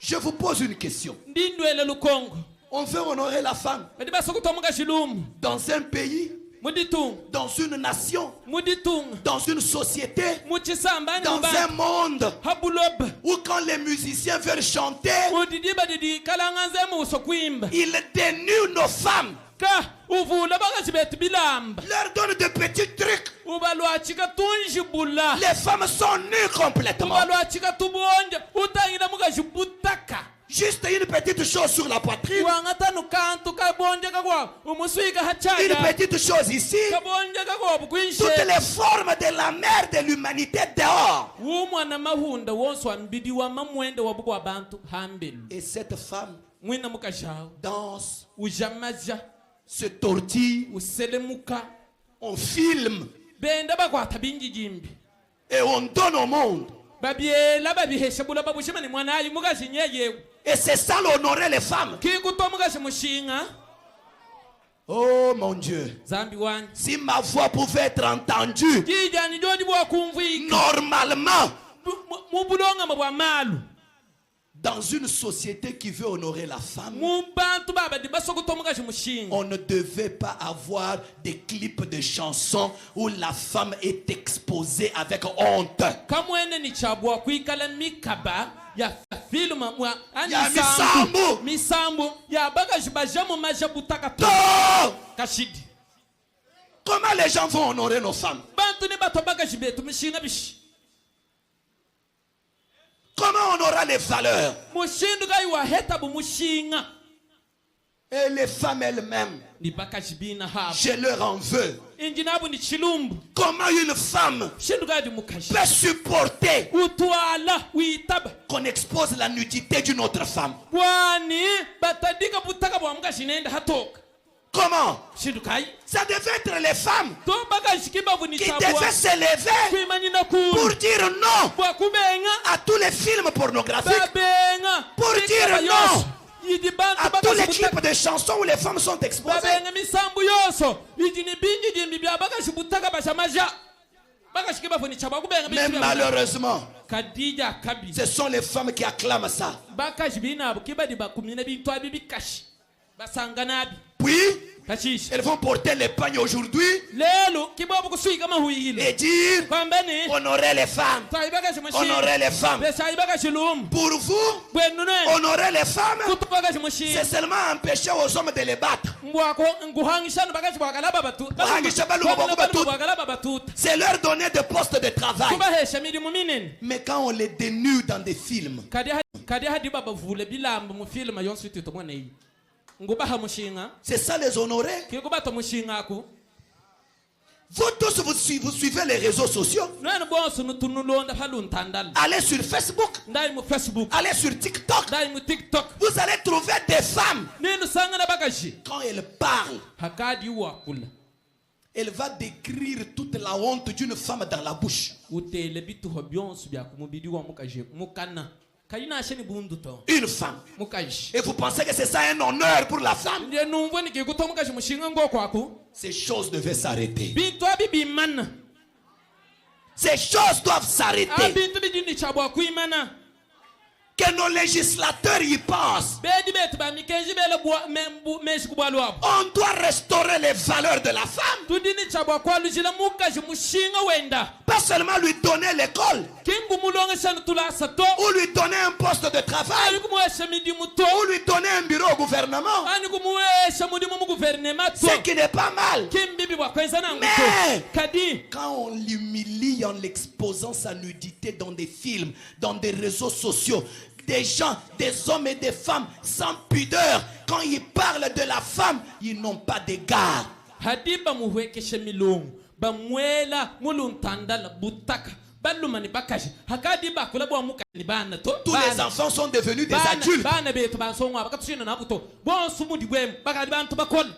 Je vous pose une question. On veut honorer la femme dans un pays, dans une nation, dans une société, dans un monde où quand les musiciens veulent chanter, ils dénudent nos femmes. Leur donne de petits trucs. Les femmes sont nues complètement. Juste une petite chose sur la poitrine. Une petite chose ici. Toutes les formes de la mère de l'humanité dehors. Et cette femme danse, se tortille, on filme et on donne au monde. Et c'est ça l'honorer les femmes. Oh mon Dieu. Si ma voix pouvait être entendue normalement dans une société qui veut honorer la femme, on ne devait pas avoir des clips de chansons où la femme est exposée avec honte. Comment les gens vont honorer nos femmes? Comment on aura les valeurs? Et les femmes elles-mêmes, je leur en veux. Comment une femme peut supporter qu'on expose la nudité d'une autre femme? Comment? Ça devait être les femmes qui devaient s'élever pour dire non à tous les films pornographiques, pour dire non à tous les clips de chansons où les femmes sont exposées. Mais malheureusement, ce sont les femmes qui acclament ça. Puis, elles vont porter les pagnes aujourd'hui et dire honorer les femmes. Honorer les femmes. Pour vous, honorer les femmes, c'est seulement empêcher aux hommes de les battre. C'est leur donner des postes de travail. Mais quand on les dénude dans des films, c'est ça les honorer. Vous tous, vous suivez les réseaux sociaux. Allez sur Facebook. Allez sur TikTok. Vous allez trouver des femmes. Quand elles parlent, elle va décrire toute la honte d'une femme dans la bouche. Une femme. Et vous pensez que c'est ça un honneur pour la femme? Ces choses devaient s'arrêter. Ces choses doivent s'arrêter. Que nos législateurs y pensent. On doit restaurer les valeurs de la femme. Pas seulement lui donner l'école, ou lui donner un poste de travail, ou lui donner un bureau au gouvernement. Ce qui n'est pas mal. Mais quand on l'humilie en l'exposant sa nudité dans des films, dans des réseaux sociaux, des gens, des hommes et des femmes sans pudeur, quand ils parlent de la femme, ils n'ont pas d'égard. Tous les enfants sont devenus des adultes.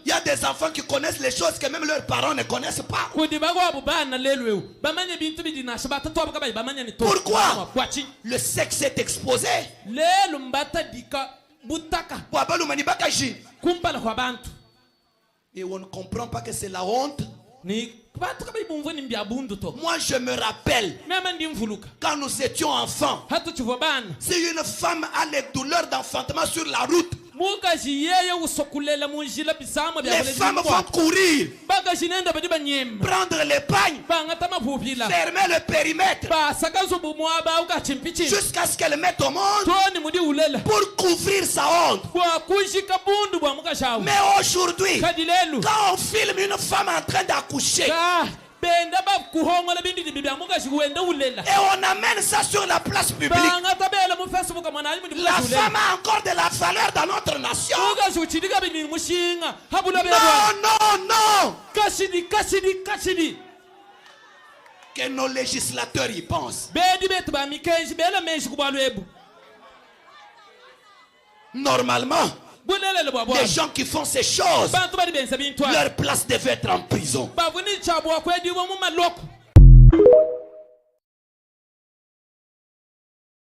Il y a des enfants qui connaissent les choses que même leurs parents ne connaissent pas. Pourquoi? Le sexe est exposé. Et on ne comprend pas que c'est la honte. Moi, je me rappelle, quand nous étions enfants, si une femme a les douleurs d'enfantement sur la route, les femmes vont courir, prendre les pagnes, fermer le périmètre, jusqu'à ce qu'elle mette au monde pour couvrir sa honte. Mais aujourd'hui, quand on filme une femme en train d'accoucher, et on amène ça sur la place publique, la femme a encore de la valeur dans notre nation. Non. Que nos législateurs y pensent. Normalement, les gens qui font ces choses, leur place devait être en prison.